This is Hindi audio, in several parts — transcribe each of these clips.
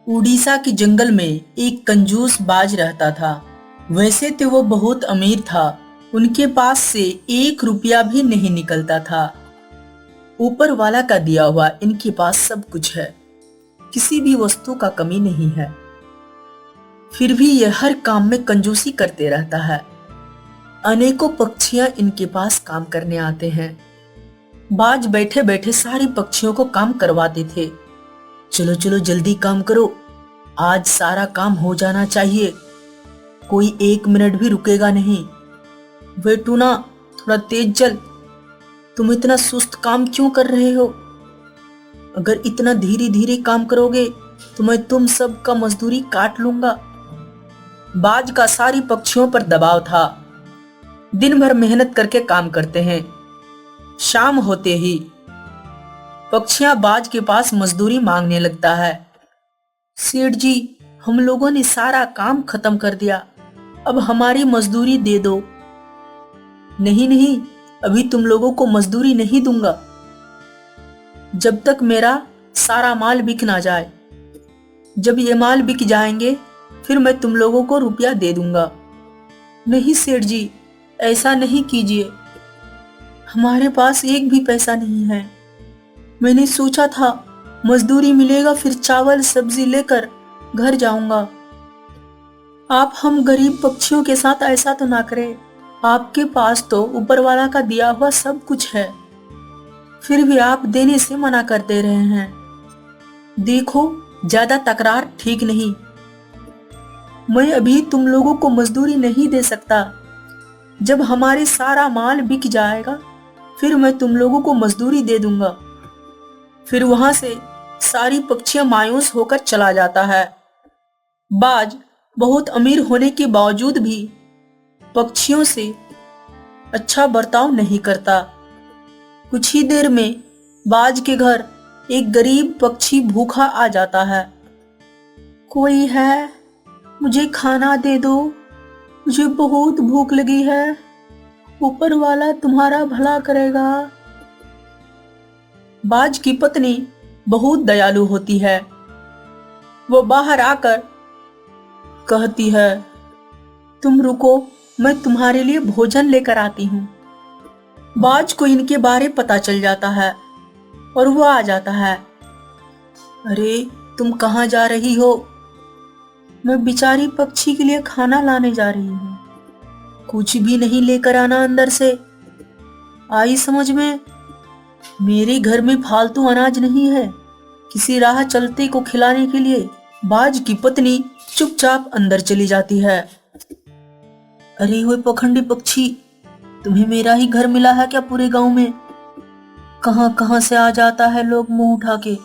उड़ीसा के जंगल में एक कंजूस बाज रहता था। वैसे तो वो बहुत अमीर था। उनके पास से 1 रुपया भी नहीं निकलता था। ऊपर वाला का दिया हुआ इनके पास सब कुछ है। किसी भी वस्तु का कमी नहीं है। फिर भी यह हर काम में कंजूसी करते रहता है। अनेकों पक्षियां इनके पास काम करने आते हैं। बाज बैठे बैठे सारे पक्षियों को काम करवाते थे। चलो चलो जल्दी काम करो, आज सारा काम हो जाना चाहिए। कोई 1 मिनट भी रुकेगा नहीं। वे टूना, थोड़ा तेज चल। तुम इतना सुस्त काम क्यों कर रहे हो? अगर इतना धीरे धीरे काम करोगे तो मैं तुम सब का मजदूरी काट लूंगा। बाज का सारी पक्षियों पर दबाव था। दिन भर मेहनत करके काम करते हैं। शाम होते ही पक्षियां बाज के पास मजदूरी मांगने लगता है। सेठ जी, हम लोगों ने सारा काम खत्म कर दिया, अब हमारी मजदूरी दे दो। नहीं नहीं, अभी तुम लोगों को मजदूरी नहीं दूंगा जब तक मेरा सारा माल बिक ना जाए। जब ये माल बिक जाएंगे फिर मैं तुम लोगों को रुपया दे दूंगा। नहीं सेठ जी, ऐसा नहीं कीजिए, हमारे पास एक भी पैसा नहीं है। मैंने सोचा था मजदूरी मिलेगा फिर चावल सब्जी लेकर घर जाऊंगा। आप हम गरीब पक्षियों के साथ ऐसा तो ना करें। आपके पास तो ऊपर वाला का दिया हुआ सब कुछ है, फिर भी आप देने से मना कर दे रहे हैं। देखो, ज्यादा तकरार ठीक नहीं। मैं अभी तुम लोगों को मजदूरी नहीं दे सकता। जब हमारे सारा माल बिक जाएगा फिर मैं तुम लोगों को मजदूरी दे दूंगा। फिर वहां से सारी पक्षियां मायूस होकर चला जाता है। बाज बहुत अमीर होने के बावजूद भी पक्षियों से अच्छा बर्ताव नहीं करता। कुछ ही देर में बाज के घर एक गरीब पक्षी भूखा आ जाता है। कोई है? मुझे खाना दे दो, मुझे बहुत भूख लगी है। ऊपर वाला तुम्हारा भला करेगा। बाज की पत्नी बहुत दयालु होती है। वो बाहर आकर कहती है, तुम रुको, मैं तुम्हारे लिए भोजन लेकर आती हूँ। बाज को इनके बारे पता चल जाता है और वो आ जाता है। अरे, तुम कहाँ जा रही हो? मैं बेचारी पक्षी के लिए खाना लाने जा रही हूँ। कुछ भी नहीं लेकर आना अंदर से, आई समझ में? मेरे घर में फालतू अनाज नहीं है किसी राह चलते को खिलाने के लिए। बाज की पत्नी चुपचाप अंदर चली जाती है। अरे वो पखंडी पक्षी, तुम्हें मेरा ही घर मिला है क्या पूरे गांव में? कहां कहां से आ जाता है लोग मुंह उठा के।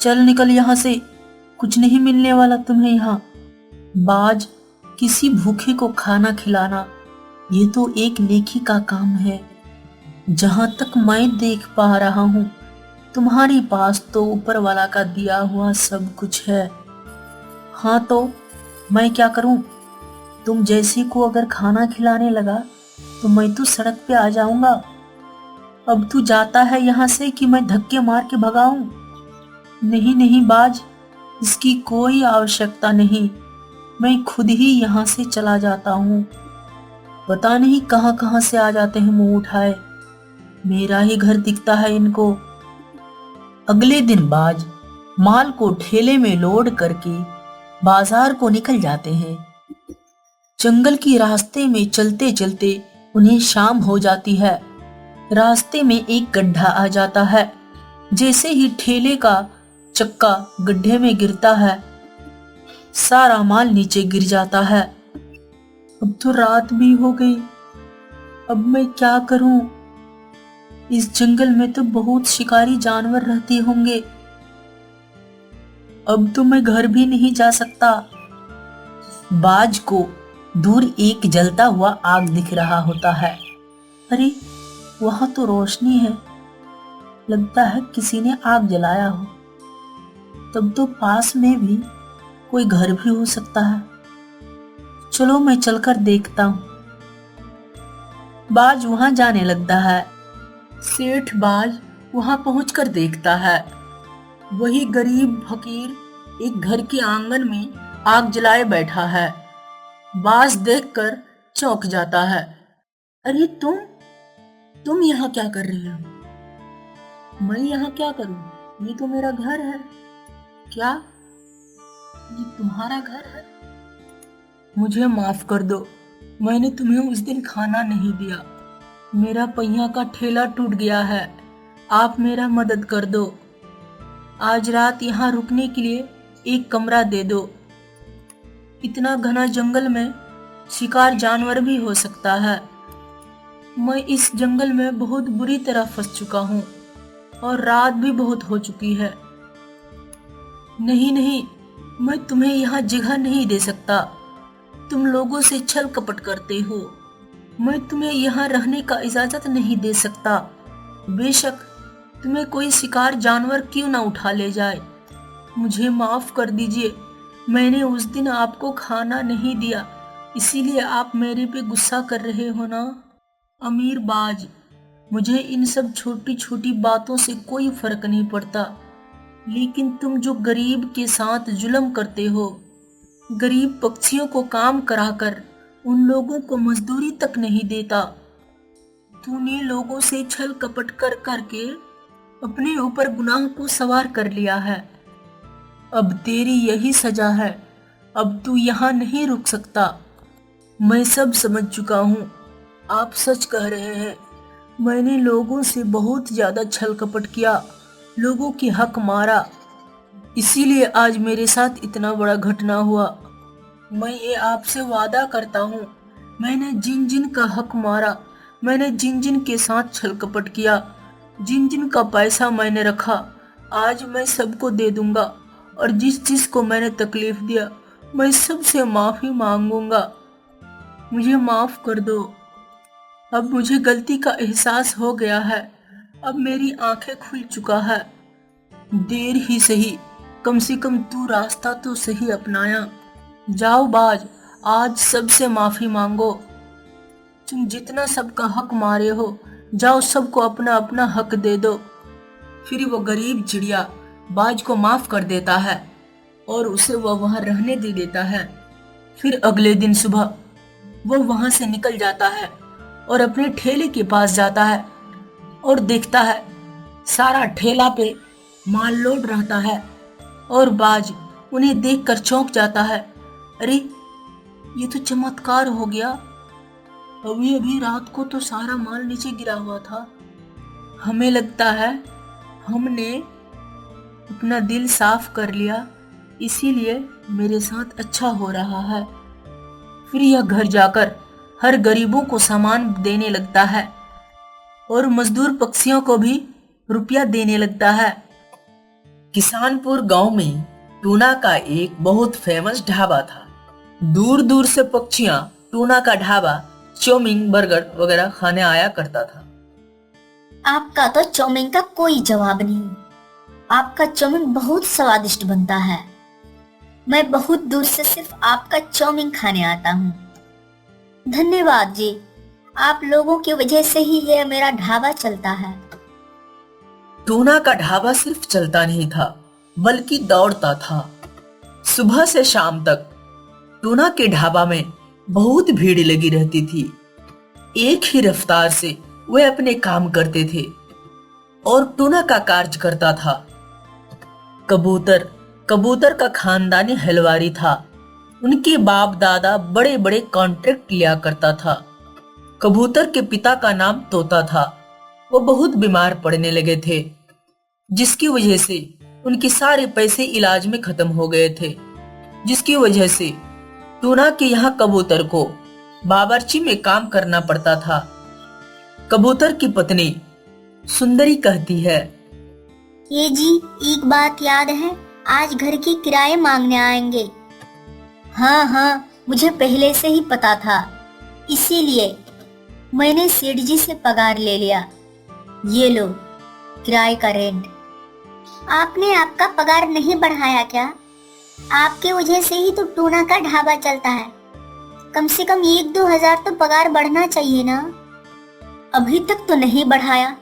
चल निकल यहां से, कुछ नहीं मिलने वाला तुम्हें यहाँ। बाज, किसी भूखे को खाना खिलाना ये तो एक नेकी का काम है। जहां तक मैं देख पा रहा हूं तुम्हारे पास तो ऊपर वाला का दिया हुआ सब कुछ है। हाँ तो मैं क्या करूं? तुम जैसे को अगर खाना खिलाने लगा तो मैं तो सड़क पे आ जाऊंगा। अब तू जाता है यहाँ से कि मैं धक्के मार के भगाऊं? नहीं नहीं बाज, इसकी कोई आवश्यकता नहीं, मैं खुद ही यहाँ से चला जाता हूँ। पता नहीं कहां कहां से आ जाते हैं मुंह उठाए, मेरा ही घर दिखता है इनको। अगले दिन बाज माल को ठेले में लोड करके बाजार को निकल जाते हैं। जंगल की रास्ते में चलते चलते उन्हें शाम हो जाती है। रास्ते में एक गड्ढा आ जाता है। जैसे ही ठेले का चक्का गड्ढे में गिरता है सारा माल नीचे गिर जाता है। अब तो रात भी हो गई, अब मैं क्या करूं? इस जंगल में तो बहुत शिकारी जानवर रहते होंगे। अब तो मैं घर भी नहीं जा सकता। बाज को दूर एक जलता हुआ आग दिख रहा होता है। अरे, वहां तो रोशनी है, लगता है किसी ने आग जलाया हो। तब तो पास में भी कोई घर भी हो सकता है। चलो मैं चलकर देखता हूं। बाज वहां जाने लगता है। सेठ बाज वहां पहुंचकर देखता है वही गरीब फकीर एक घर के आंगन में आग जलाए बैठा है। बाज देखकर चौंक जाता है। अरे तुम यहाँ क्या कर रही हो? मैं यहाँ क्या करूँ? ये तो मेरा घर है। क्या ये तुम्हारा घर है? मुझे माफ कर दो, मैंने तुम्हें उस दिन खाना नहीं दिया। मेरा पहिया का ठेला टूट गया है, आप मेरा मदद कर दो। आज रात यहाँ रुकने के लिए एक कमरा दे दो। इतना घना जंगल में शिकार जानवर भी हो सकता है। मैं इस जंगल में बहुत बुरी तरह फंस चुका हूँ और रात भी बहुत हो चुकी है। नहीं, मैं तुम्हें यहाँ जगह नहीं दे सकता। तुम लोगों से छल कपट करते हो। मैं तुम्हें यहाँ रहने का इजाजत नहीं दे सकता। बेशक तुम्हें कोई शिकार जानवर क्यों ना उठा ले जाए। मुझे माफ कर दीजिए, मैंने उस दिन आपको खाना नहीं दिया, इसीलिए आप मेरे पे गुस्सा कर रहे हो ना। अमीर बाज, मुझे इन सब छोटी छोटी बातों से कोई फर्क नहीं पड़ता, लेकिन तुम जो गरीब के साथ जुल्म करते हो, गरीब पक्षियों को काम कराकर उन लोगों को मजदूरी तक नहीं देता। तूने लोगों से छल कपट कर करके अपने ऊपर गुनाह को सवार कर लिया है। अब तेरी यही सजा है। अब तू यहाँ नहीं रुक सकता। मैं सब समझ चुका हूँ। आप सच कह रहे हैं। मैंने लोगों से बहुत ज्यादा छल कपट किया, लोगों की हक मारा, इसीलिए आज मेरे साथ इतना बड़ा घटना हुआ। मैं ये आपसे वादा करता हूँ, मैंने जिन जिन का हक मारा, मैंने जिन जिन के साथ छल कपट किया, जिन जिन का पैसा मैंने रखा, आज मैं सबको दे दूंगा। और जिस जिस को मैंने तकलीफ दिया, मैं सबसे माफी मांगूंगा। मुझे माफ कर दो। अब मुझे गलती का एहसास हो गया है। अब मेरी आंखें खुल चुका है। देर ही सही, कम से कम तू रास्ता तो सही अपनाया। जाओ बाज, आज सबसे माफी मांगो। तुम जितना सबका हक मारे हो, जाओ सबको अपना अपना हक दे दो। फिर वो गरीब चिड़िया बाज को माफ कर देता है और उसे वह वहां रहने दे देता है। फिर अगले दिन सुबह वो वहां से निकल जाता है और अपने ठेले के पास जाता है और देखता है सारा ठेला पे माल लोड रहता है और बाज उन्हें देखकर चौंक जाता है। अरे ये तो चमत्कार हो गया। अभी अभी रात को तो सारा माल नीचे गिरा हुआ था। हमें लगता है हमने अपना दिल साफ कर लिया, इसीलिए मेरे साथ अच्छा हो रहा है। फिर यह घर जाकर हर गरीबों को सामान देने लगता है और मजदूर पक्षियों को भी रुपया देने लगता है। किसानपुर गांव में टूना का एक बहुत फेमस ढाबा था। दूर दूर से पक्षियां टूना का ढाबा चाउमीन, बर्गर वगैरह खाने आया करता था। आपका तो चाउमीन का कोई जवाब नहीं। आपका चाउमीन बहुत स्वादिष्ट बनता है। मैं बहुत दूर से सिर्फ आपका चाउमीन खाने आता हूँ। धन्यवाद जी, आप लोगों की वजह से ही यह मेरा ढाबा चलता है। टूना का ढाबा सिर्फ चलता नहीं था, बल्कि दौड़ता था। सुबह से शाम तक टूना के ढाबा में बहुत भीड़ लगी रहती थी। एक ही रफ्तार से वे अपने काम करते थे और टूना का कार्य करता था। कबूतर का खानदानी हलवारी था। उनके बाप दादा बड़े बड़े कॉन्ट्रैक्ट लिया करता था। कबूतर के पिता का नाम तोता था। वो बहुत बीमार पड़ने लगे थे, जिसकी वजह से उनके सारे पैसे इलाज में खत्म हो गए थे। जिसकी वजह से टूना के यहाँ कबूतर को बावर्ची में काम करना पड़ता था। कबूतर की पत्नी सुंदरी कहती है, ये जी, एक बात याद है, आज घर की किराए मांगने आएंगे। हाँ, मुझे पहले से ही पता था, इसीलिए मैंने सेठ जी से पगार ले लिया। ये लो किराए का रेंट। आपने आपका पगार नहीं बढ़ाया क्या? आपके वजह से ही तो टूना का ढाबा चलता है। कम से कम 1-2 हजार तो पगार बढ़ना चाहिए ना। अभी तक तो नहीं बढ़ाया।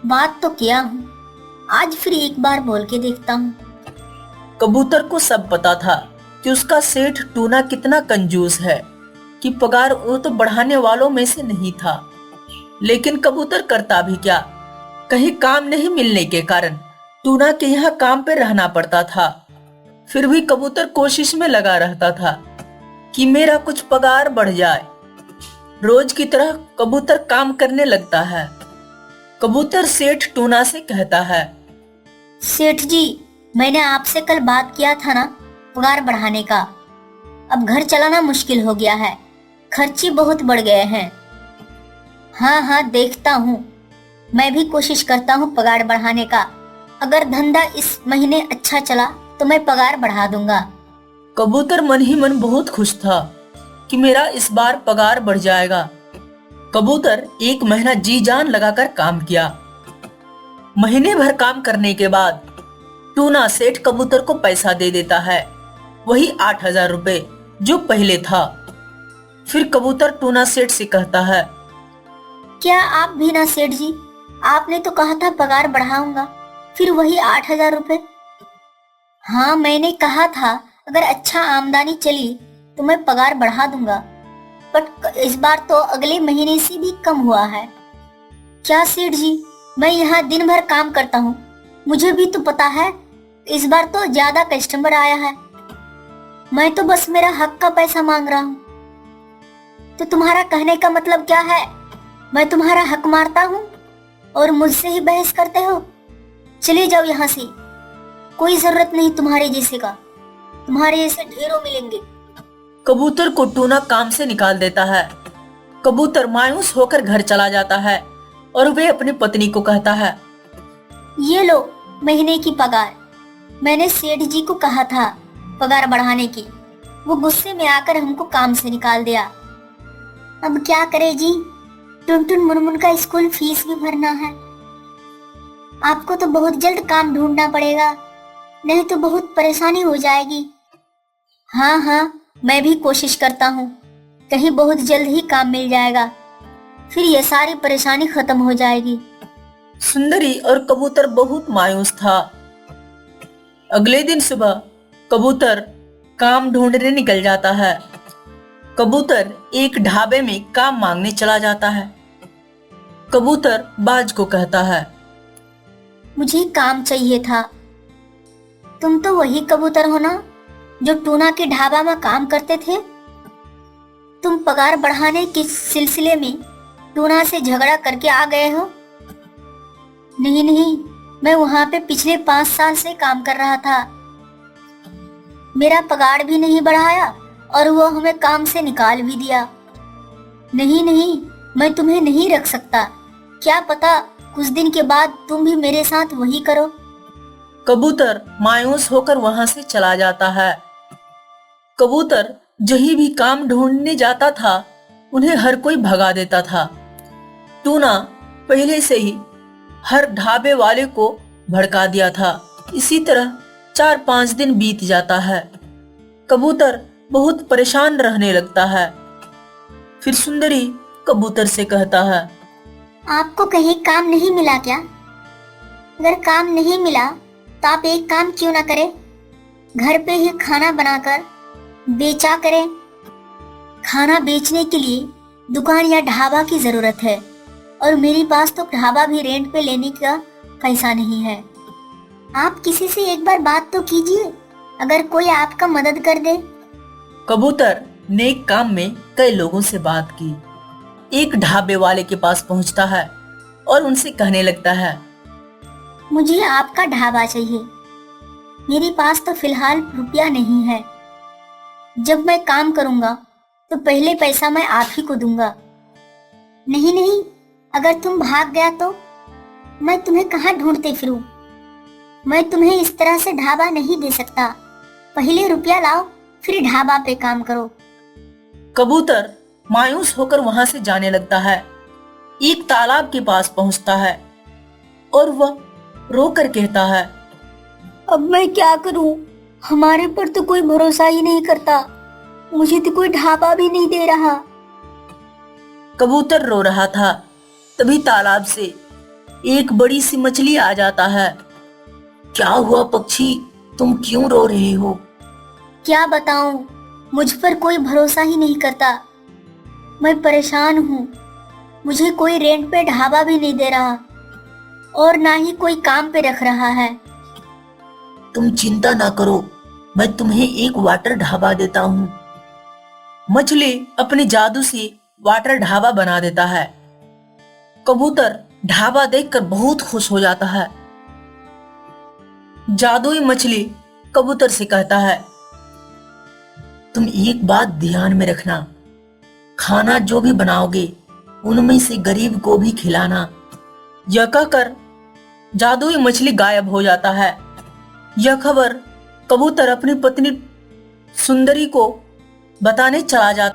बात तो किया हूँ, आज फिर एक बार बोल के देखता हूँ। कबूतर को सब पता था कि उसका सेठ टूना कितना कंजूस है, कि पगार वो तो बढ़ाने वालों में से नहीं था। लेकिन कबूतर करता भी क्या, कहीं काम नहीं मिलने के कारण टूना के यहाँ काम पे रहना पड़ता था। फिर भी कबूतर कोशिश में लगा रहता था कि मेरा कुछ पगार बढ़ जाए। रोज की तरह कबूतर काम करने लगता है। कबूतर सेठ टूना से कहता है, सेठ जी, मैंने आपसे कल बात किया था ना पगार बढ़ाने का। अब घर चलाना मुश्किल हो गया है, खर्चे बहुत बढ़ गए हैं। हाँ हाँ, देखता हूँ, मैं भी कोशिश करता हूँ पगार बढ़ाने का। अगर धंधा इस महीने अच्छा चला तो मैं पगार बढ़ा दूंगा। कबूतर मन ही मन बहुत खुश था कि मेरा इस बार पगार बढ़ जाएगा। कबूतर 1 महीना जी जान लगाकर काम किया। महीने भर काम करने के बाद टूना सेठ कबूतर को पैसा दे देता है, वही 8,000 रुपए जो पहले था। फिर कबूतर टूना सेठ से कहता है, क्या आप भी ना सेठ जी, आपने तो कहा था पगार बढ़ाऊंगा, फिर वही 8,000 रुपए। हाँ, मैंने कहा था अगर अच्छा आमदनी चली तो मैं पगार बढ़ा दूंगा, बट इस बार तो अगले महीने से भी कम हुआ है। क्या सेठ जी, मैं यहाँ दिन भर काम करता हूँ, मुझे भी तो पता है इस बार तो ज्यादा कस्टमर आया है। मैं तो बस मेरा हक का पैसा मांग रहा हूँ। तो तुम्हारा कहने का मतलब क्या है? मैं तुम्हारा हक मारता हूँ और मुझसे ही बहस करते हो? चले जाओ यहाँ से, कोई जरूरत नहीं तुम्हारे जैसे का, तुम्हारे जैसे ढेरों मिलेंगे। कबूतर को टूना काम से निकाल देता है। कबूतर मायूस होकर घर चला जाता है और वे अपनी पत्नी को कहता है, ये लो महीने की पगार। मैंने सेठ जी को कहा था पगार बढ़ाने की, वो गुस्से में आकर हमको काम से निकाल दिया। अब क्या करे जी, टुनटुन मुनमुन का स्कूल फीस भी भरना है। आपको तो बहुत जल्द काम ढूंढना पड़ेगा, नहीं तो बहुत परेशानी हो जाएगी। हाँ हाँ, मैं भी कोशिश करता हूँ, कहीं बहुत जल्द ही काम मिल जाएगा, फिर ये सारी परेशानी खत्म हो जाएगी। सुंदरी और कबूतर बहुत मायूस था। अगले दिन सुबह कबूतर काम ढूंढने निकल जाता है। कबूतर एक ढाबे में काम मांगने चला जाता है। कबूतर बाज को कहता है, मुझे काम चाहिए था। तुम तो वही कबूतर हो ना जो टूना के ढाबा में काम करते थे? तुम पगार बढ़ाने के सिलसिले में टूना से झगड़ा करके आ गए हो? नहीं नहीं, मैं वहां पे पिछले 5 साल से काम कर रहा था। मेरा पगार भी नहीं बढ़ाया और वो हमें काम से निकाल भी दिया। नहीं नहीं, मैं तुम्हें नहीं रख सकता। क्या पता कुछ दिन के बाद तुम भी मेरे साथ वही करो। कबूतर मायूस होकर वहां से चला जाता है। कबूतर जहीं भी काम ढूंढने जाता था उन्हें हर कोई भगा देता था। टूना पहले से ही हर ढाबे वाले को भड़का दिया था। इसी तरह 4-5 दिन बीत जाता है। कबूतर बहुत परेशान रहने लगता है। फिर सुंदरी कबूतर से कहता है, आपको कहीं काम नहीं मिला क्या? अगर काम नहीं मिला तो आप एक काम क्यों ना करें, घर पे ही खाना बनाकर बेचा करें। खाना बेचने के लिए दुकान या ढाबा की जरूरत है और मेरे पास तो ढाबा भी रेंट पे लेने का पैसा नहीं है। आप किसी से एक बार बात तो कीजिए, अगर कोई आपका मदद कर दे। कबूतर नेक काम में कई लोगों से बात की। एक ढाबे वाले के पास पहुंचता है और उनसे कहने लगता है, मुझे आपका ढाबा चाहिए, मेरे पास तो फिलहाल रुपया नहीं है। जब मैं काम करूंगा तो पहले पैसा मैं आप ही को दूंगा। नहीं नहीं, अगर तुम भाग गया तो मैं तुम्हें कहाँ ढूंढते फिरूं? मैं तुम्हें इस तरह से ढाबा नहीं दे सकता। पहले रुपया लाओ, फिर ढाबा पे काम करो। कबूतर मायूस होकर वहां से जाने लगता है। एक तालाब के पास पहुंचता है और वह रोकर कहता है, अब मैं क्या करूं? हमारे पर तो कोई भरोसा ही नहीं करता, मुझे तो कोई ढाबा भी नहीं दे रहा। कबूतर रो रहा था। तभी तालाब से एक बड़ी सी मछली आ जाता है। क्या हुआ पक्षी, तुम क्यों रो रहे हो? क्या बताऊं, मुझ पर कोई भरोसा ही नहीं करता। मैं परेशान हूँ। मुझे कोई रेंट पे ढाबा भी नहीं दे रहा और ना ही कोई काम पे रख रहा है। तुम चिंता ना करो, मैं तुम्हें एक वाटर ढाबा देता हूँ। मछली अपने जादू से वाटर ढाबा बना देता है। कबूतर ढाबा देखकर बहुत खुश हो जाता है। जादुई मछली कबूतर से कहता है, तुम एक बात ध्यान में रखना, खाना जो भी बनाओगे उनमें से गरीब को भी खिलाना। यह कहकर जादुई मछली गायब हो जाता है। यह खबर कबूतर अपनी पत्नी सुंदरी को बताने चला जाता